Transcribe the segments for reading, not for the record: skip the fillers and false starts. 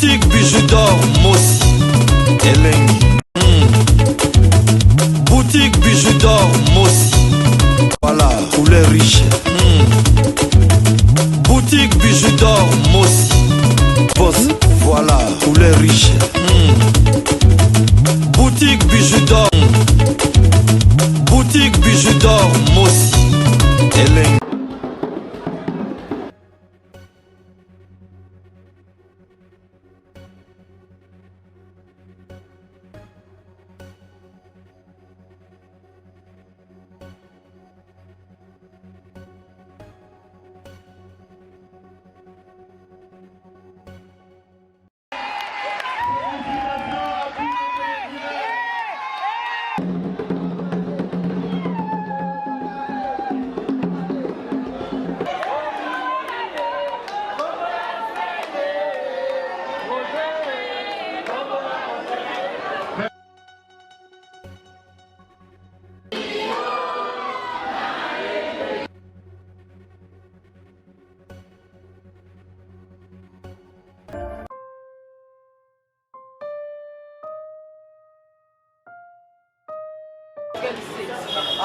Boutique bijoux d'or Mossi Elengi. Boutique bijoux d'or Mossi. Voilà, couleur riche. Boutique bijoux d'or Mossi. Boss, voilà, couleur riche. Boutique bijoux d'or. Boutique bijoux d'or Mossi Elengi.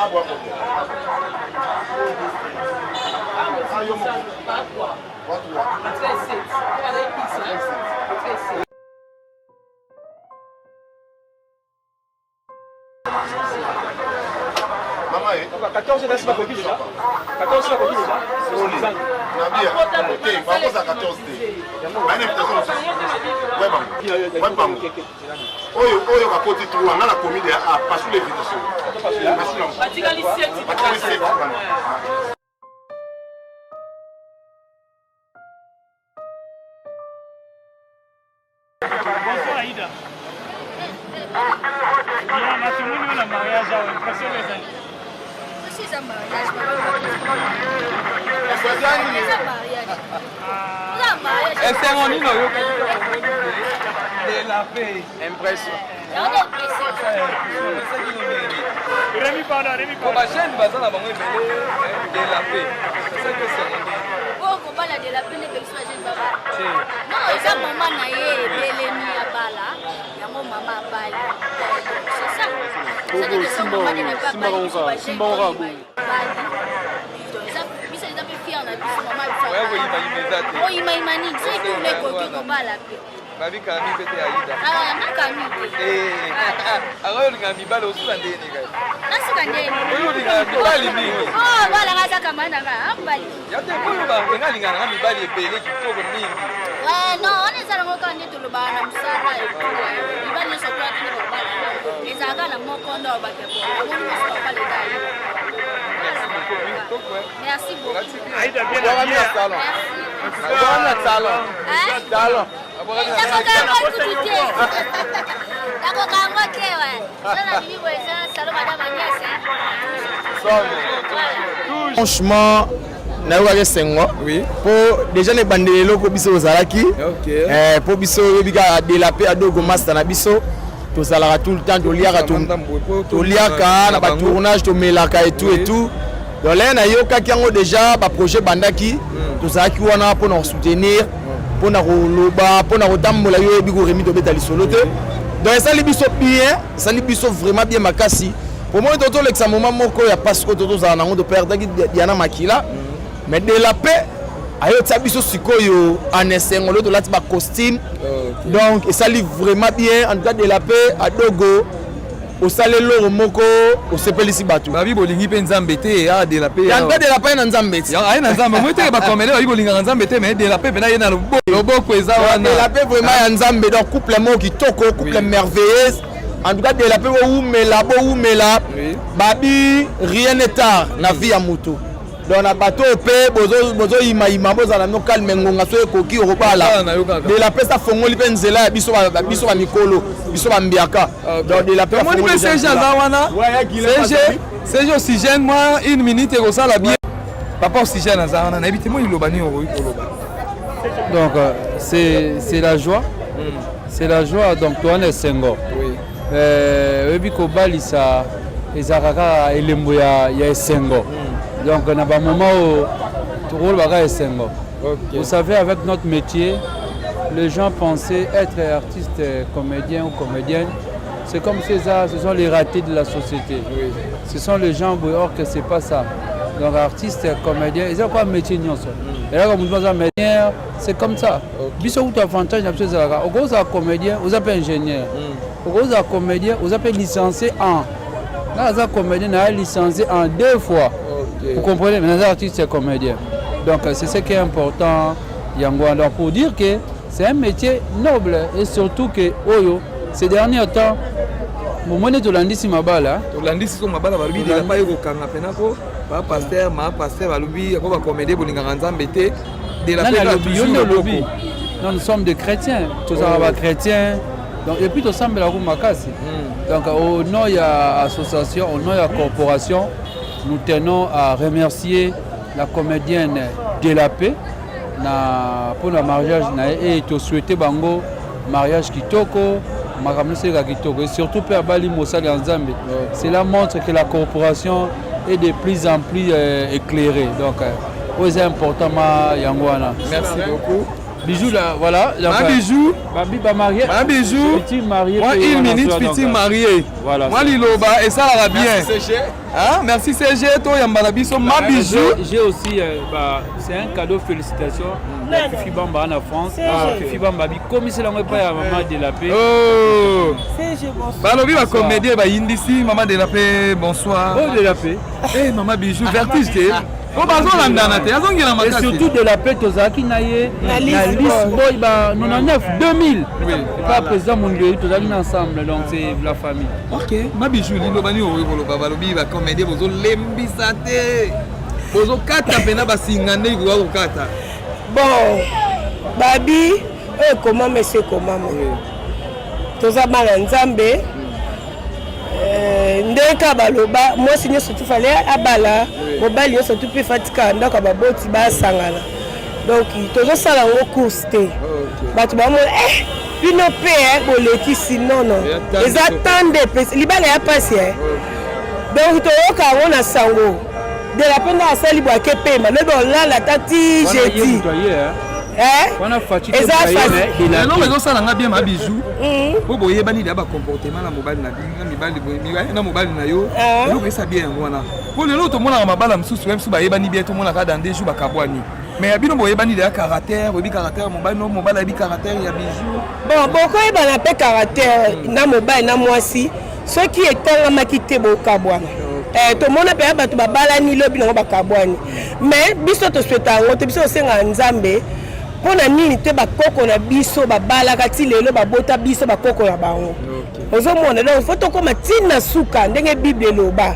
Ah, bon, maman, 14 là, c'est pas coquille déjà. 14 c'est pas coquille déjà. Ok, on pose à 14 oyo bakoti tuwa na la commune a pas sur l'invitation. Batikali 7. Bonsoir Aïda. Il y a un matrimonio, un mariage, impression les années. C'est un mariage. C'est un mariage. Impression. Rémi pardon, Rémi pardon. Ma chaîne basée dans mon de la paix. C'est ça que c'est. Oh, comment la de la paix n'est pas jeune baba. Non, ça maman na ye belemi ya bala. Ya mon maman bali. C'est ça. Ça de son maman n'est pas bali. Simbaonga. Ça, bisa les appels fiers na biso maman. Ouais, oui, oh, imani, c'est que les coquilles ko bala pe. Ma vie Camille était Aïda. Ah, na Camille. Alors il y a Mibale aussi dans des nègres. Nasuka ndeni. Oui, il y a Mibale mingi. Oh, bala ngaza kamana nga, ambali. Ya te kuyo ba ngalinga na Mibale ebele kitoko mingi. Non, on est allé encore en tout le bar, on s'est allé. Il va nous sortir de la bala. Les agents la mokondo au bateau. On ne sort pas les dailles. Merci beaucoup. Aïda bien habillée. Merci. Salon. Franchement, nayoka sengo oui pour déjà les bandelelo ko biso ozalaki OK pour biso yebika de la paix adogo master na biso to zalaka tout le temps to liaka na ba tournage to melaka et tout donc là na yoka kiango déjà ba projet bandaki to zalaki wana pour nous soutenir pour na loba pour na rotambola yo ebiko remi to beta lisolo te donc ça libiso bien ça libiso vraiment bien makasi pour moi toto l'exa moment moko ya parce que toto za nango de perdre Diana Makila mais de la paix ayo tsabiso sikoyo en esengo lo to lati ba costume donc et ça livre vraiment bien en cas de la paix à Dogo au salelo moko au sepelisi batu ba bi bolingi pe nzambe te ya de la paix ya de la paix na nzambe ya ai na nzambe mo te ba komele ba bi bolinga nzambe te mais de la paix na yena loboko eza wana de la paix vraiment ya nzambe donc couple mo ki toko couple merveilleuse en tout cas de la paix ou mela babi rien n'est tard na vie ya mutu donc na bateau pe bozo ima boza na no calme ngonga so ekoki okobala de la paix ça fongoli pe nzela biso ba mikolo biso ba mbiaka donc de la paix moi ni pe CG za wana CG oxygène moi une minute et ça la bien papa oxygène za wana na ebite moi ilobani okoloba donc c'est la joie c'est la joie donc toi on est sengo oui ebi ko balisa ezakaka elembo ya esengo donc na ba moment où tout le bagage est sengo vous savez avec notre métier les gens pensaient être artiste, comédien ou comédienne. C'est comme César, ce sont les ratés de la société. Oui. Ce sont les gens, or que c'est pas ça. Donc artiste, comédien, ils ont quoi métier non ça. Et là comme vous médecin, c'est comme ça. Biso ou avantage absolu ça. Au gros ça comédien, vous appelez ingénieur. Au gros ça comédien, vous appelez licencié en. Là ça comédien a licencié en 2 fois. Vous comprenez, mais les artistes c'est comédien. Donc c'est ce qui est important Yango. Donc pour dire que c'est un métier noble et surtout que Oyo ces derniers temps momone tolandisi mabala tolandisi so mabala balubi de pas yoko kanga penako ba pasteur balubi ko ba comédie bolinganga nzambe te de la paix. Non, nous sommes des chrétiens, tous les chrétiens. Donc et puis tout semble la makasi. Donc au nom il y a association, au nom il y a corporation, nous tenons à remercier la comédienne de la paix pour le mariage et te souhaiter bango mariage kitoko. Et surtout pour Bali Moussali Nzambe. Cela montre que la corporation est de plus en plus éclairée. Donc, c'est important, Yangwana. Merci beaucoup. Bijou là, voilà. Un bijou. Marié. Un bijou. Petit marié. Moi, 1 minute, petit marié. Voilà. Moi, Liloba, et ça va bien. Merci CG. Hein? Merci CG, toi, Yambalabiso, ma bijou. J'ai aussi, c'est un cadeau, félicitations. Fifi Bamba en France. Fifi Bamba, comme c'est la pas à maman de la paix. Oh. CG, bonsoir. Balobi va comédie, Indisi, maman de la paix, bonsoir. Oh, de la paix. Eh, maman bijou, vertige. Et surtout de la paix Tozaki Naye, la liste boy 99 2000. Oui. Et pas président Mungeli, Tozaki ensemble, donc c'est la famille. Ok, ma bijou, Lilo Bani Ori Balobi va comédie, vous lembisate. Vous kata pena basingane vous kata. Bon, Babi, comment monsieur comment Tozabana Nzambe. Ndeka baloba moi signé surtout fallait abala mobali yo surtout pe fatika ndaka baboti ba sangana donc tozo sala ngo course te batu ba mo bino pe boleki sinon non les attendent libala ya passe donc to yoka ngona sango de la pena asali bwa ke pema le don la tati jeudi on a fatigué non mais on ça bien ma bijou pour boyer bani da ba comportement na mobile na mibali na mobile na yo donc ça bien wana pour le lot mona mabala msusu même si ba yebani bien tout mona ka dans des jours ba kabwani mais abino boyer bani da caractère obi caractère mobile no mobile abi caractère ya bijou bon boko yeba na pe caractère na mobile na mwasi ceux qui étant makité bo kabwana tout le monde a battu babala ni lobi na ba kabwani mais biso to souhaita ngote biso senga nzambe pona nini te bakoko na biso babala kati lelo babota biso bakoko ya bango ozomona donc faut to koma tina suka ndenge bible loba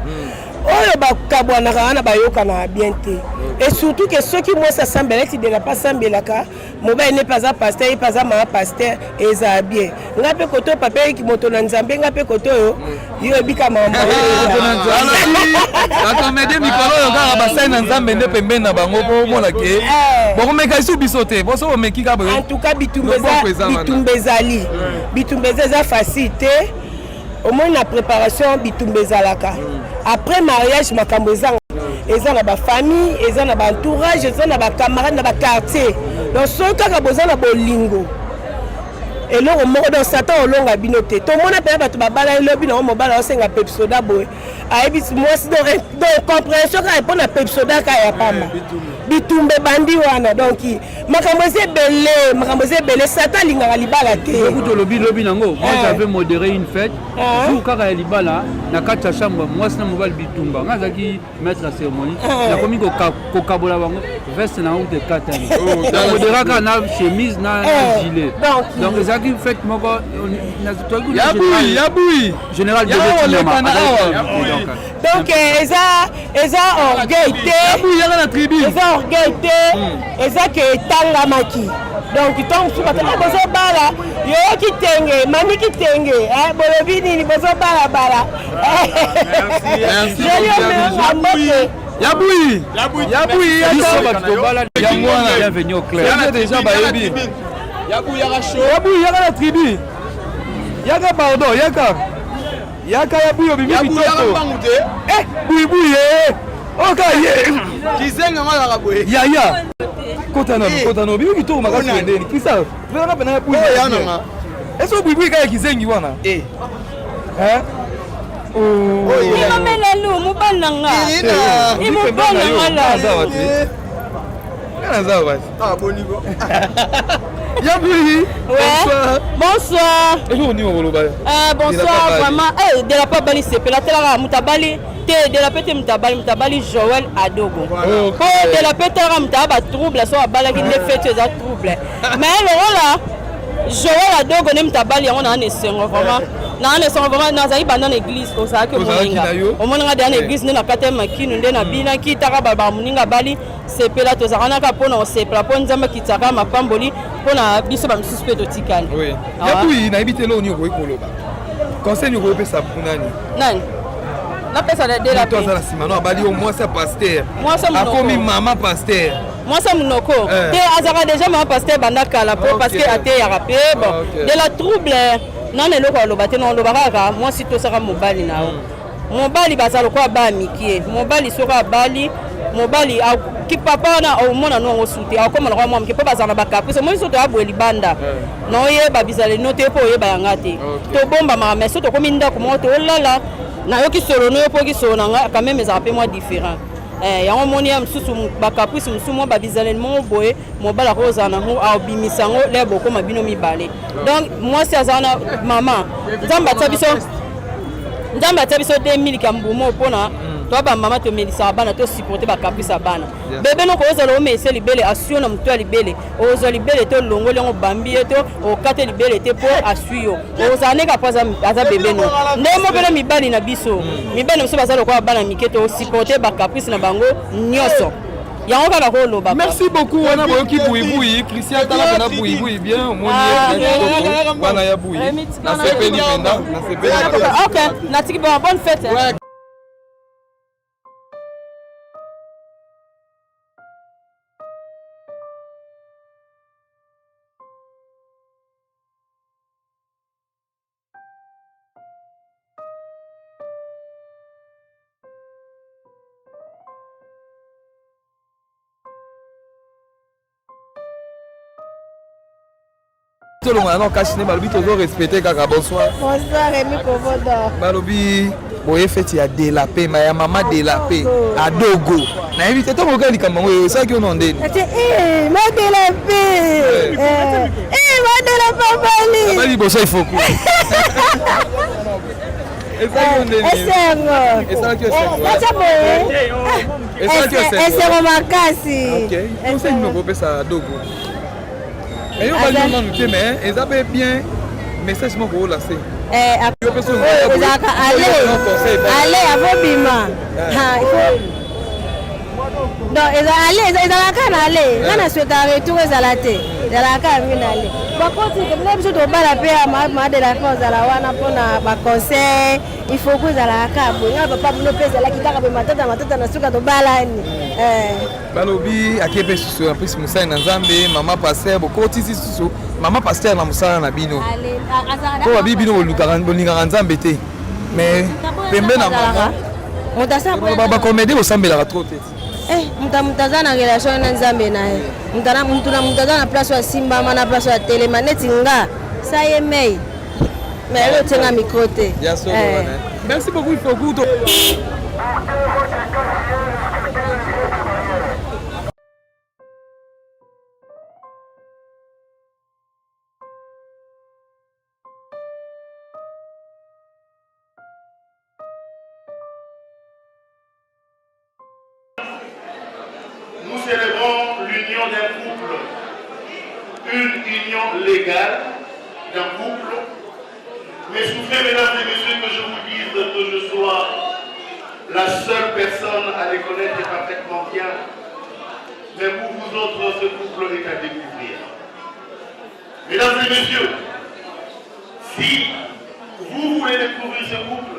oyo bakabwana kana bayoka na bien te et surtout que ceux qui moi ça semble être de la pas sembelaka mobile n'est pas un pasteur il pas un pasteur et ça bien ngape koto papa qui moto na nzambe ngape koto yo ebika mama la comédie mikolo yo kaka basai na nzambe nde pembe na bango po mona ke boko meka isu bisote boso o meki ka en tout cas bitumbeza za facilité au moins la préparation bitumbezalaka après mariage makambo eza na ba famille eza na ba entourage eza na ba camarades na ba quartier donc so kaka boza na bolingo eloko moko dans satan olonga bino te to mona pe bato babala elobi na mobala osenga pepsoda boy ayebi mwasi donc compréhension ka pour na pepsoda ka ya pamba bitumbe bandi wana donc makambo ebele satan lingaka libala te lobi nango moi j'avais modéré une fête jour kaka ya libala na kati ya chambre mwasi na mobali bitumba ngazaki maître ya cérémonie nakomi kokabola bango veste na honte katani moderaka na chemise na gilet donc ezaki fête moko yaboui général de donc eza orgueil te eza orgueil te eza ke etangamaki donc tant que bozobala yo kitenge mami kitenge bolobi nini bozobala Yaboui, bienvenue au club. Déjà bayebi. Yaboui yaka chaud. Yaboui yaka la tribu. Yaka pardon, yaka yaboui obimi bitoko. Boui. Ok, Kizenga ngala boye. Yaya. Kotana, bibi to makasi ndeni. Kisa, vena pena pour. Est-ce que bibi kaya kizengi wana? Hein? Oh, Imamelelu mubananga. Imubananga la. Ah, bon niveau. Yaboui. Bonsoir. Bonsoir, vraiment. De la part bali c'est la tela mutabali. De la pete mutabali Joël Adogo. De la pete mutaba trouble so bala qui ne fait que ça trouble. Mais le là Joël Adogo ne mutabali on a nesengo vraiment. Na nesengo vraiment na za ibanda na église ko ça que moninga. O moninga dans église na katema kinu nde na bina ki taka baba moninga bali c'est pela to zakana ka pona on c'est pela pona nzamba kitaka mapamboli pona biso ba suspect otikani. Oui. Yaboui na ibitelo ni ko ikoloba. Conseil ni ko pesa punani. Nani? Na pesa de la paix. Toi ça simano abali au moins ça pasteur. Moi ça mon comme maman pasteur. Moi ça monoko. Te azara déjà maman pasteur bandaka la parce que até ya rapé bon. De la trouble non le ko lo bateno lo baraka moi si to saka mobali na. Mobali bazalo ko ba mikie. Mobali soka bali mobali ki papa na o mona no ngo suti akoma na kwa mke papa zana baka parce moi soto abwe libanda. No ye ba bizale note po ye ba yangate. To bomba ma mais soto ko minda ko moto lala. Na yo ki solo no po ki solo nga quand même ça peu moins différent yango moni ya msusu bakapusi msumo babizalel mo boye mo bala ko zana ho a bimisango le boko mabino mibale donc moi c'est azana maman nzamba tabiso 2000 kambumo pona to ba mama to melisa bana to supporter bakapusa bana bebe no ko ozalo mese libele asiona mtu libele ozo libele to longole ngo bambi to o kate libele te po asuyo ozane ka paza aza bebe no ndemo bele mibali na biso mibali mso bazalo ko bana miketo supporter bakapusa na bango nyoso yango kaka ko loba. Merci beaucoup wana boyoki buibui Christian tala na buibui bien moni wana ya bui na sepeli penda na sepeli. OK na tiki bonne fête. Non, Kachine, Balobi, toujours respecté, Kaka, bonsoir. Bonsoir, Rémi Kovodo. Balobi, boye fait, il y a de la paix, mais il y a maman de la paix, à Dogo. Na invité, toi, regarde, comme moi, c'est ça qui on en dit. Ma de la paix. Ma de la paix. Bali, bon, ça, il faut quoi. Et ça, qui on dit. Et ça, qui on dit. Ok, on sait que nous ça à Dogo. Mais on va lui demander, mais ils avaient bien message pour la C. Allez, avant Bima. Non, ils allaient, on a souhaité retourner à la tête. Ils allaient. Par contre, même si on va la paix à ma de la France à la wana pour un conseil, il faut que ça la cabo. Il va pas nous payer la guitare avec ma tête na suka to balani. Balobi akepe susu en plus Musa na Nzambe, maman pasteur boko tisi susu, maman pasteur na Musa na bino. Ko bibi no luka Nzambe te. Mais pembe na maman. On t'a ça ba comédie au sambela la trop tête. Mutazana relation na Nzambe naye. Mutazana place wa Simba mana place wa Telema netinga. Ça y est mais le tenga micro te. Merci beaucoup il faut goûter. Nous célébrons l'union d'un couple, une union légale d'un couple. Mais souffrez, mesdames et messieurs, que je vous dise que je sois la seule personne à les connaître parfaitement bien. Mais pour vous autres, ce couple est à découvrir. Mesdames et messieurs, si vous voulez découvrir ce couple,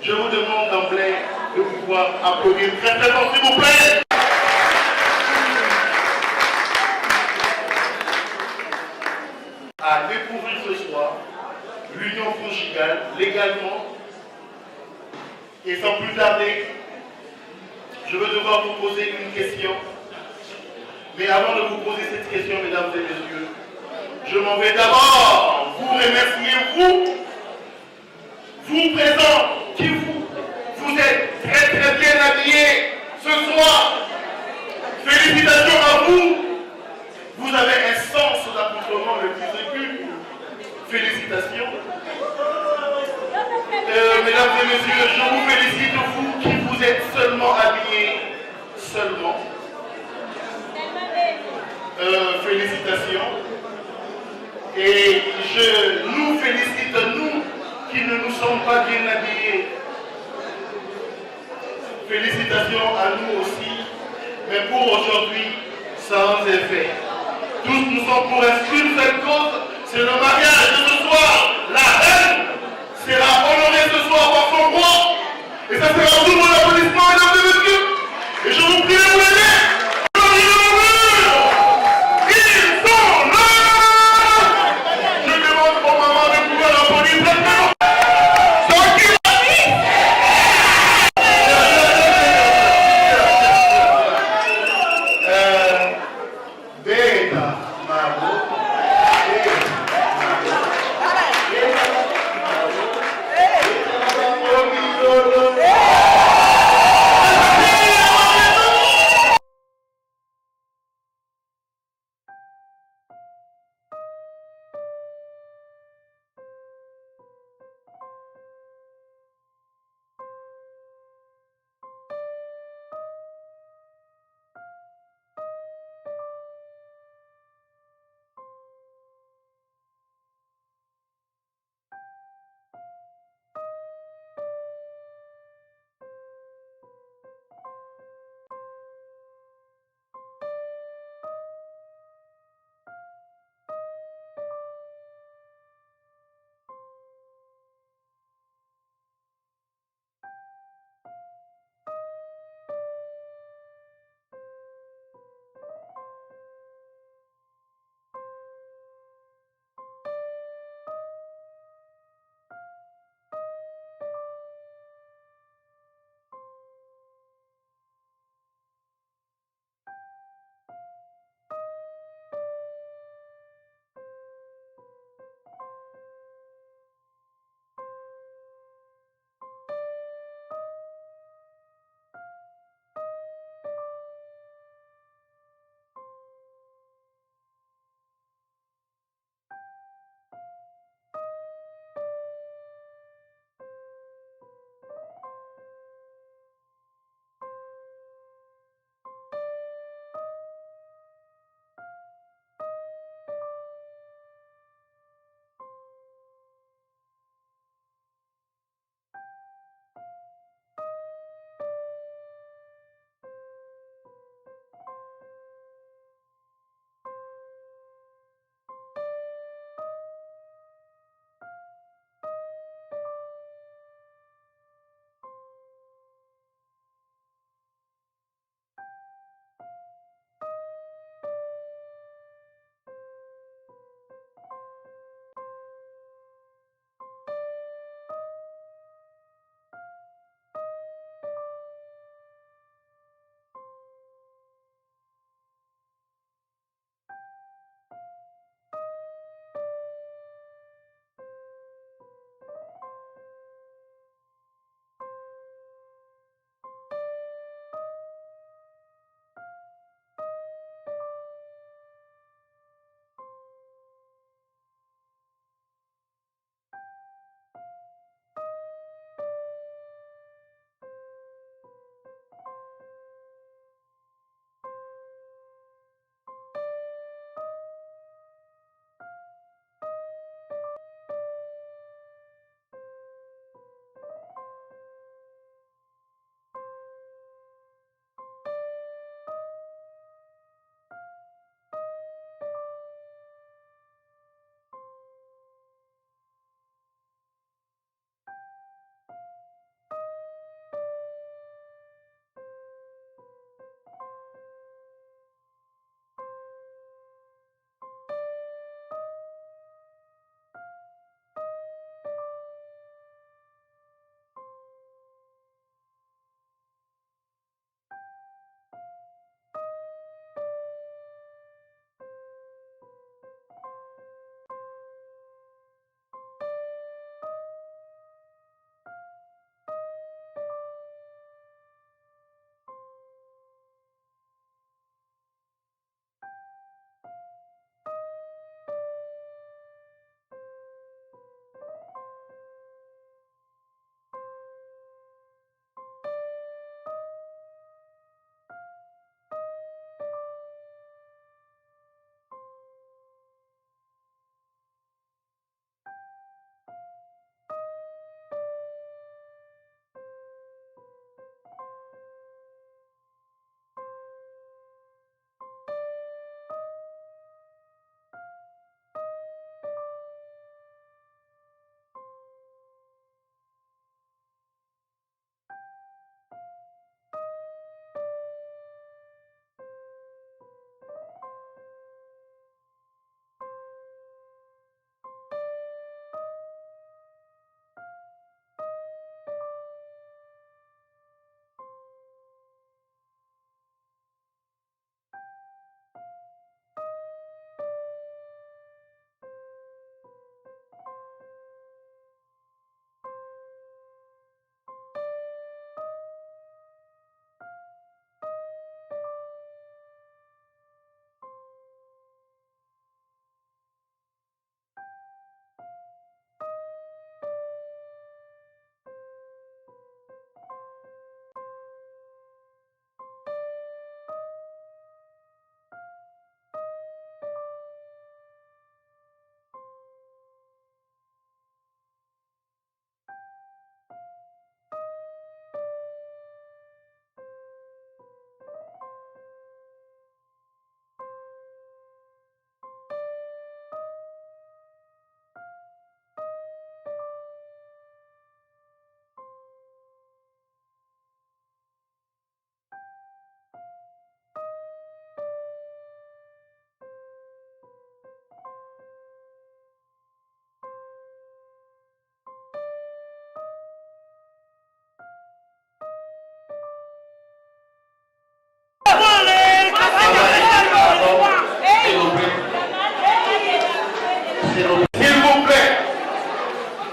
je vous demande d'emblée de pouvoir applaudir très très fort, s'il vous plaît. À découvrir ce soir l'union conjugale légalement. Et sans plus tarder, je vais devoir vous poser une question. Mais avant de vous poser cette question, mesdames et messieurs, je m'en vais d'abord vous remercier, vous présents, qui vous êtes très bien habillés ce soir. Félicitations à vous. Vous avez un sens d'accoutrement le plus aigu. Félicitations. Mesdames et messieurs, je vous félicite, vous qui vous êtes seulement habillés. Seulement. Félicitations. Et je nous félicite, nous qui ne nous sommes pas bien habillés. Félicitations à nous aussi. Mais pour aujourd'hui, sans effet. Tous nous sommes pour une seule cause, c'est le mariage de ce soir. La reine sera honorée ce soir par son roi. Et ça sera tout mon applaudissement, mesdames et messieurs. Et je vous prie de vous aider. Ils sont là. Je demande aux mamans de pouvoir applaudir maintenant. S'il vous plaît,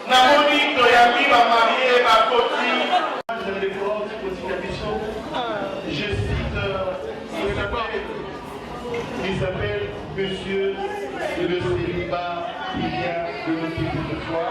Namoni Toyami va marier ma copine. Je cite, il s'appelle Monsieur le célibat, il y a de de foi.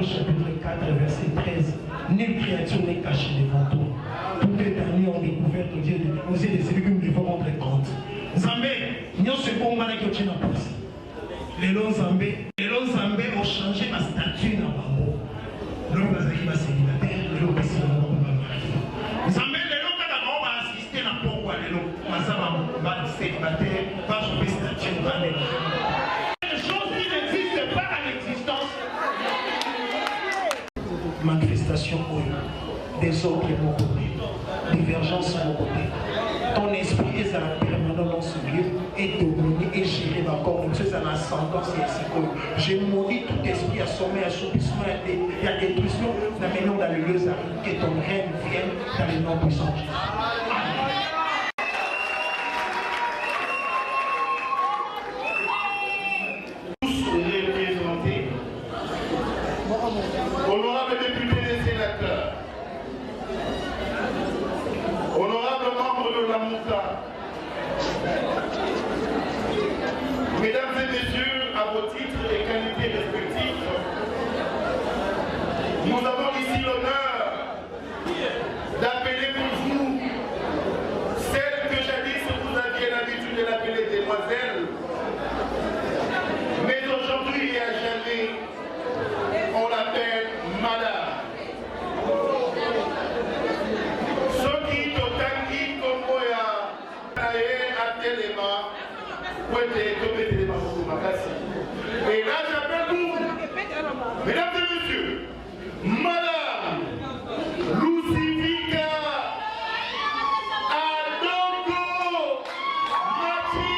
Chapitre 4, verset 13. Nulle créature n'est cachée devant toi. Tout est permis en découverte aux yeux de celui que nous devons rendre compte. Zambé, nous sommes bon mal qui tient en place. Les longs Zambé ont changé ma statue dans Bambo. L'homme va célibataire, l'homme va marier. Zambé, les longs quand on va assister à pourquoi les longs va célibataire, va jouer statue dans les manifestation des autres de mon côté, divergence de mon côté. Ton esprit est à la permanence dans ce lieu et dominé et géré ma corps. Tu es à l'ascendance et ainsi que j'ai maudit tout esprit assommé, assoupissement et à détruction. N'amenons dans le lieu que ton règne vienne dans les noms puissants de Jésus. Honorables députés et sénateurs, honorables membres de la MOUTA, mesdames et messieurs, à vos titres et qualités respectifs, nous avons ici l'honneur d'appeler pour vous celle que jadis vous aviez l'habitude de l'appeler demoiselle, mais aujourd'hui et à jamais, on l'appelle madame. Soki totangi kombo ya naye atelema kwete tobetelema makasi. Et là j'appelle vous, mesdames et messieurs, madame Lucifika Adongo Mati.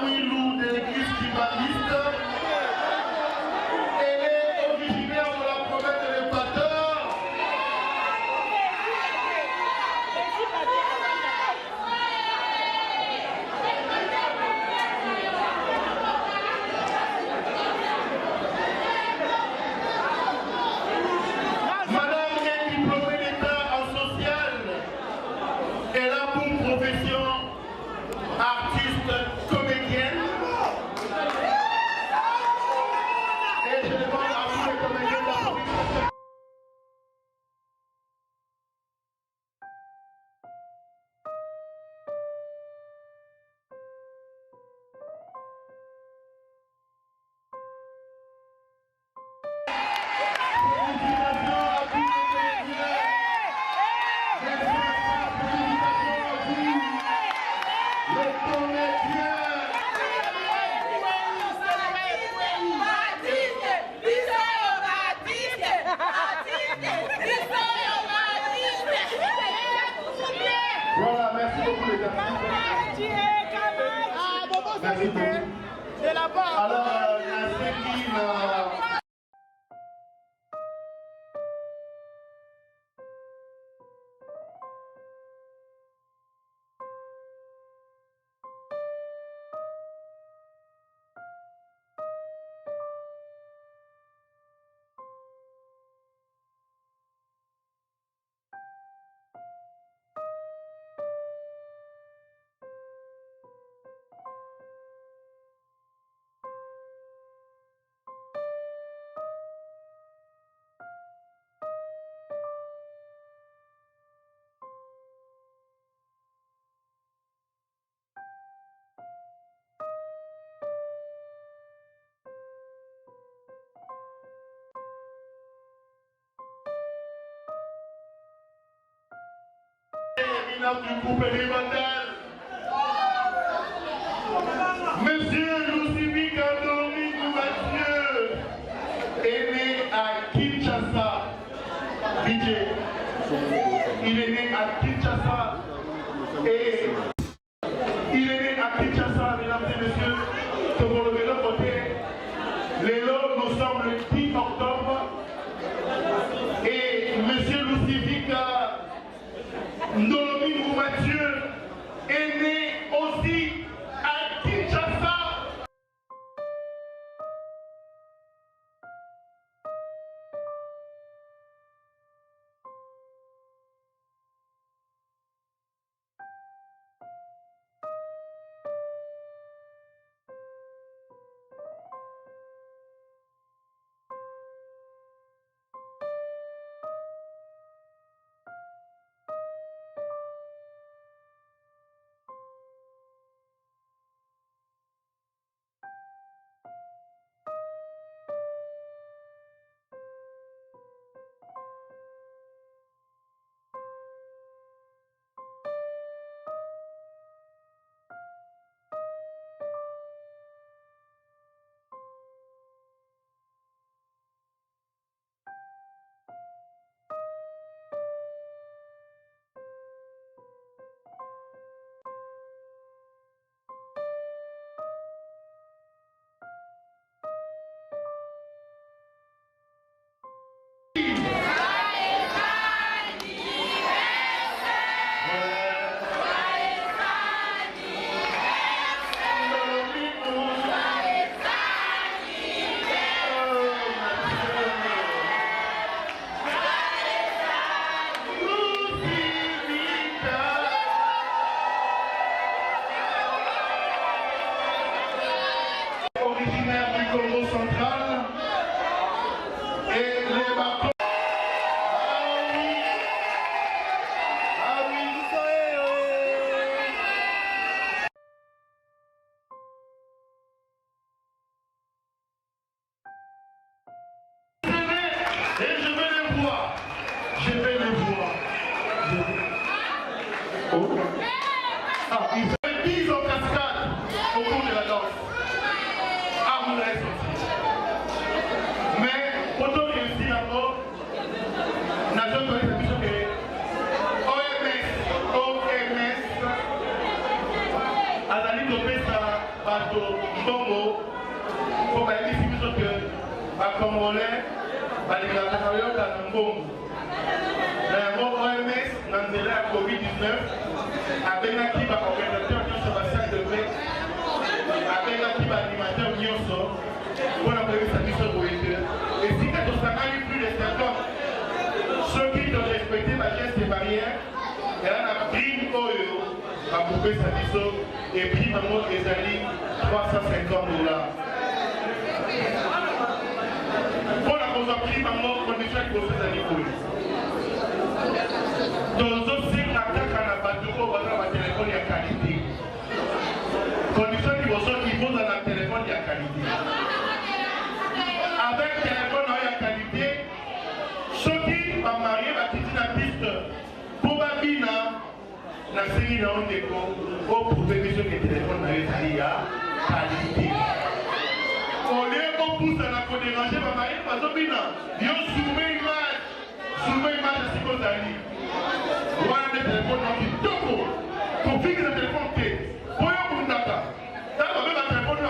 Muy lude De là-bas. Alors, du groupe élémentaire, Monsieur Lucivic Andomi Mathieu est né à Kinshasa. DJ. Il est né à Kinshasa et il est né à Kinshasa, mesdames et messieurs, que vous le verrez côté. Les lots nous sommes le 10 octobre et Monsieur Lucivic Ndolomi Mathieu est né aussi à Kinshasa. Et puis maman les alliés 350 $. Pour la cause prix maman condition qui vous fait alliés pour lui. Dans un cycle attaque à la bateau pour avoir un téléphone de qualité. Condition qui vous dans un téléphone de qualité. Avec téléphone de qualité, ceux qui vont marier va quitter la piste pour Babina. La série de Ondeko, pour prouver que ce téléphone n'a pas qualité. Au lieu qu'on pousse à la côte déranger, ma mari, parce que il y a soumé image à ce qu'on a dit. Voilà des téléphones qui sont pour fixer le téléphone. Pour y avoir un data. Dans le même téléphone,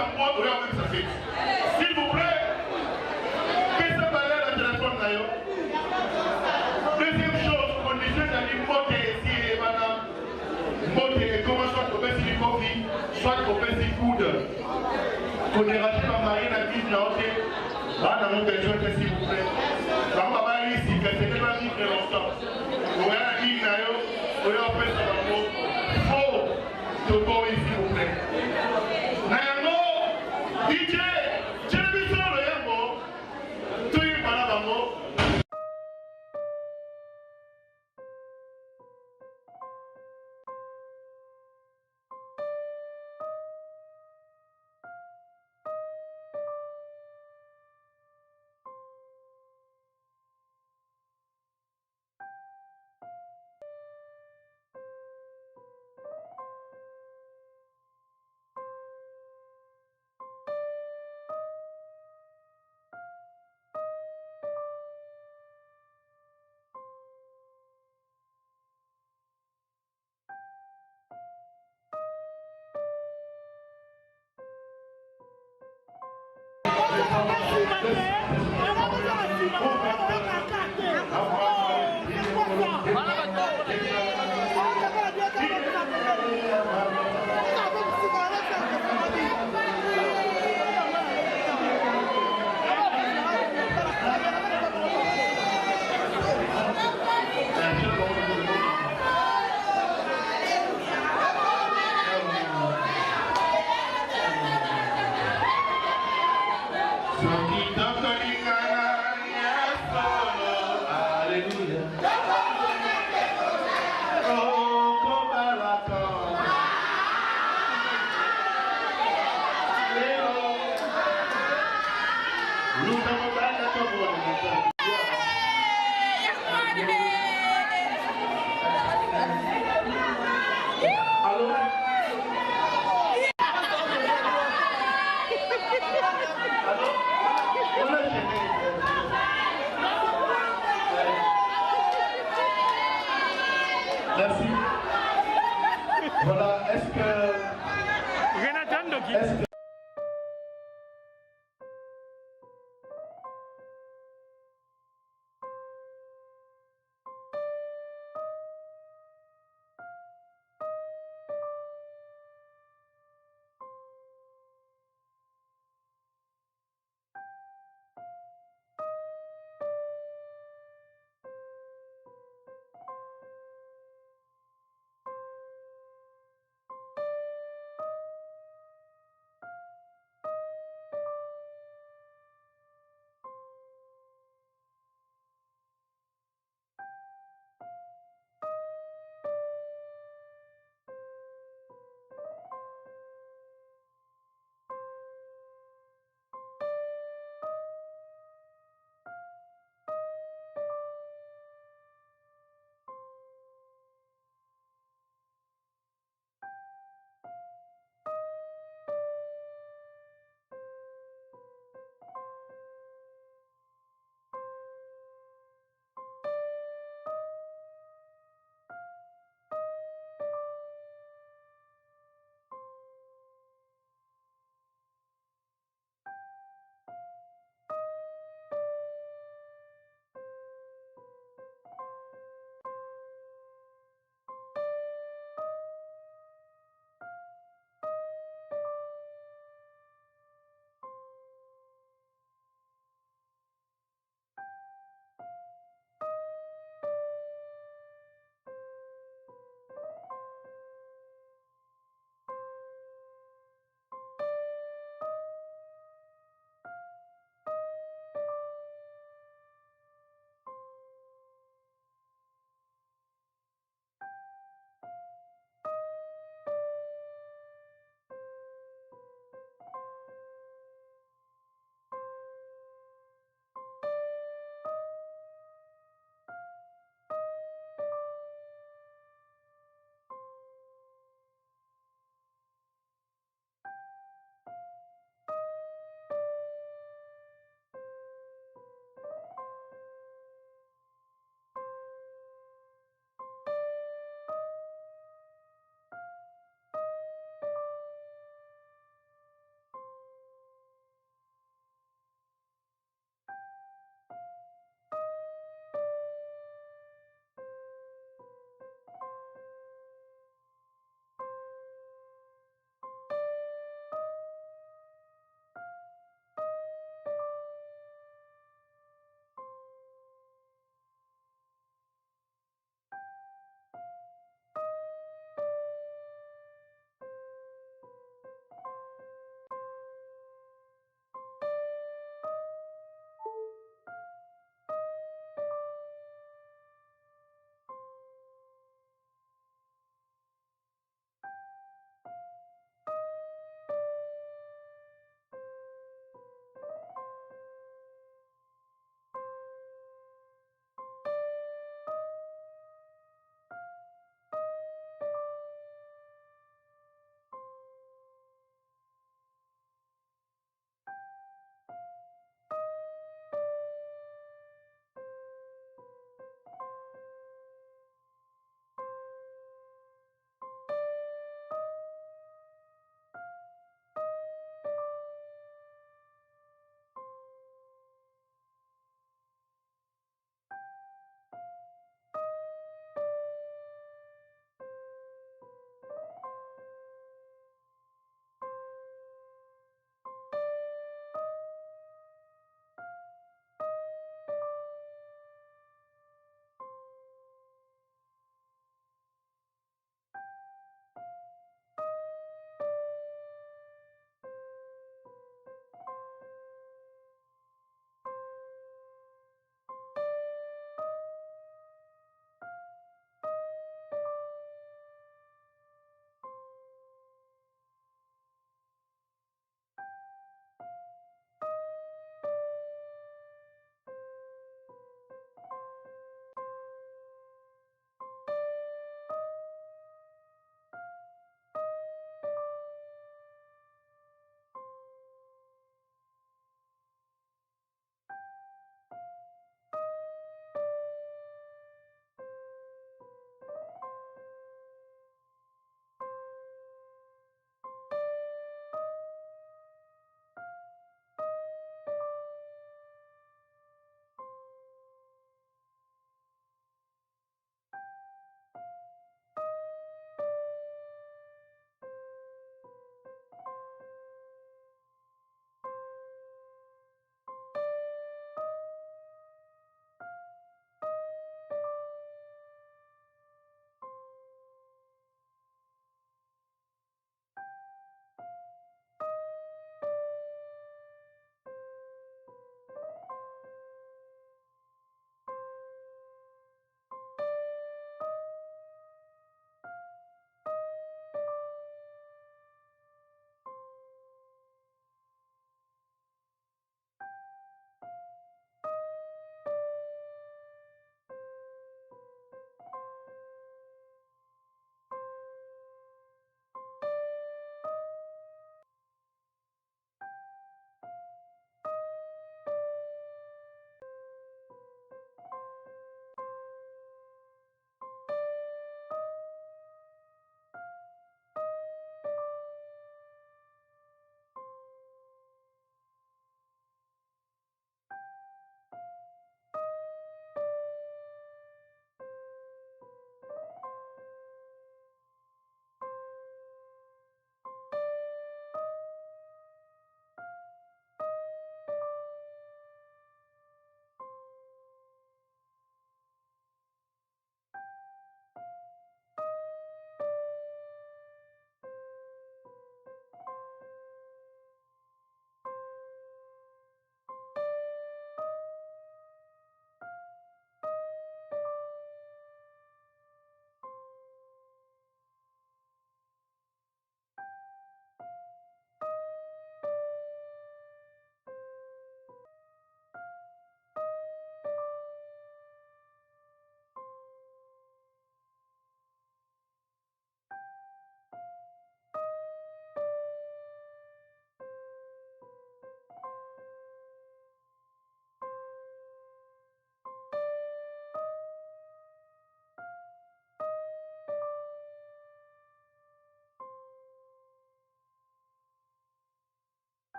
Pour déranger ma mari, la vie, là, ok. Là, dans mon besoin, s'il vous plaît. Là, on va pas aller ici, parce que c'est pas vivre longtemps. Vous voyez la vie, là, vous voyez, on fait ça dans le mot. Faux. Tout bon ici, s'il vous plaît. Nayango, DJ, j'ai vu ça, le Yango. Tout est pas là, Bango. Allô?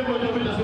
rapidement.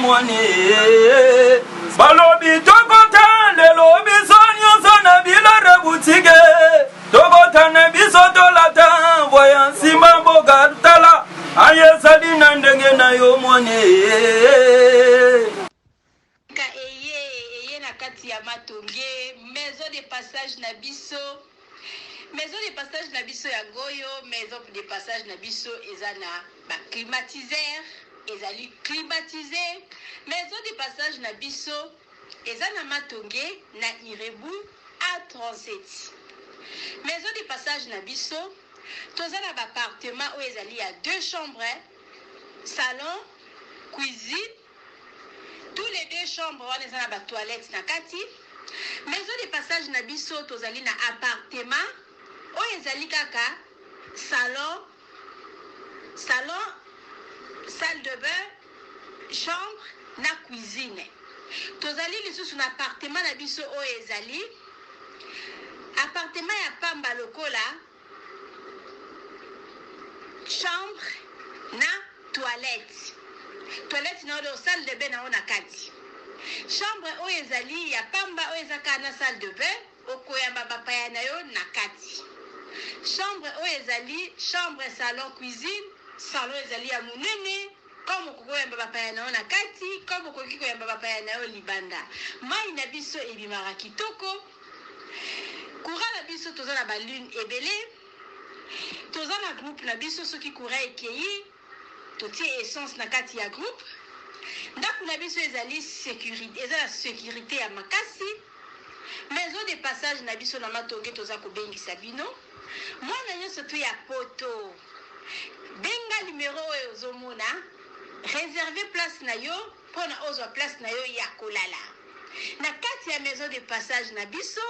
mwane balobi tokota lelo biso nyonso na bilare butike tokota na biso tolata voya nsima mboka tala ayesali na ndenge na yo mwane eye na kati ya matonge maison de passage na biso. Maison de passage na biso ya goyo, maison de passage na biso ezana ba climatiseur, ezali climatisé. Maison de passage na biso ezana matonge na Irebu A37. Maison de passage na biso tozana ba appartement où ezali ya 2 chambres, salon, cuisine. Tous les 2 chambres on ezana ba toilette na kati. Maison de passage na biso tozali na appartement oyo ezali kaka salon, salle de bain, chambre na cuisine. Tozali lisusu na appartement na biso oyo ezali appartement ya pamba lokola chambre na toilette na oyo salle de bain na ona kati. Chambre oyo ezali ya pamba oyo ezaka na salle de bain okoyamba bapaya na yo na kati. Chambre oyo ezali chambre, salon, cuisine. Salon ezali ya munene comme okoyamba bapaya na yo na kati, comme okoki koyamba bapaya na yo libanda. Mai na biso ebimaka kitoko. Courant na biso toza na balune ebele. Toza na groupe na biso soki courant ekei totie essence na kati ya groupe. Ndako na biso ezali sécurité, ezala sécurité ya makasi. Maison de passage na biso na matonge toza kobengisa bino. Mwana nyonso tu ya poto benga numéro oyo ozomona réserver place na yo mpona ozwa place na yo ya kolala na kati ya maison de passage na biso.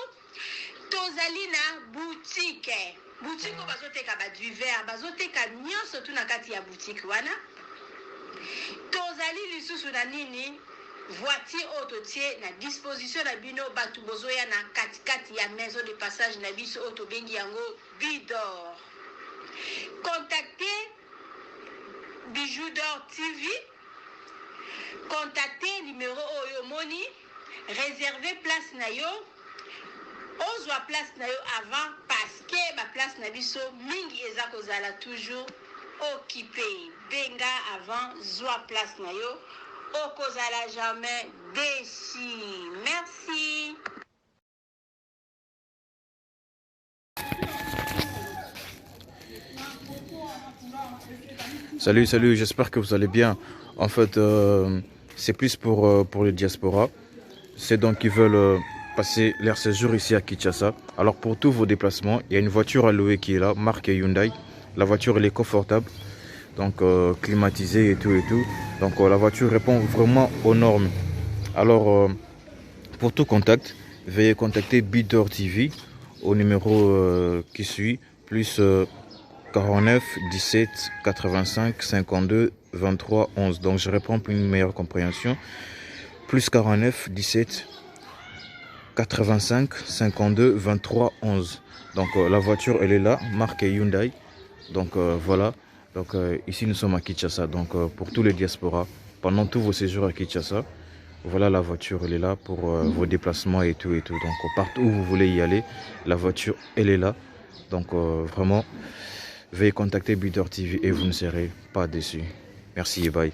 Tozali na boutique oyo bazoteka baduver, bazoteka nyonso tu na kati ya boutique wana. Tozali lisusu na nini voiture oyo totie na disposition na bino bato bozoya na katikati ya maison de passage na biso oyo tobengi yango Bidor. Contactez Bijou d'Or TV, contactez numéro oyo moni, réservez place na yo, ozwa place na yo avant parce que ba place na biso mingi eza kozala toujours occupé. Benga avant zwa place na yo, okozala jamais déçu. Merci. Salut, j'espère que vous allez bien. En fait, c'est plus pour les diasporas. C'est donc qui veulent passer leur séjour ici à Kinshasa. Alors pour tous vos déplacements, il y a une voiture à louer qui est là, marque Hyundai. La voiture elle est confortable, donc climatisée et tout. Donc la voiture répond vraiment aux normes. Alors pour tout contact, veuillez contacter Bidor TV au numéro qui suit, plus 49 17 85 52 23 11. Donc je réponds pour une meilleure compréhension. Plus 49 17 85 52 23 11. Donc la voiture elle est là, marque Hyundai. Donc voilà. Donc ici nous sommes à Kinshasa. Donc pour tous les diasporas, pendant tous vos séjours à Kinshasa, voilà la voiture elle est là pour vos déplacements et tout. Donc partout où vous voulez y aller, la voiture elle est là. Donc vraiment, veuillez contacter Bidor TV et vous ne serez pas déçus. Merci et bye.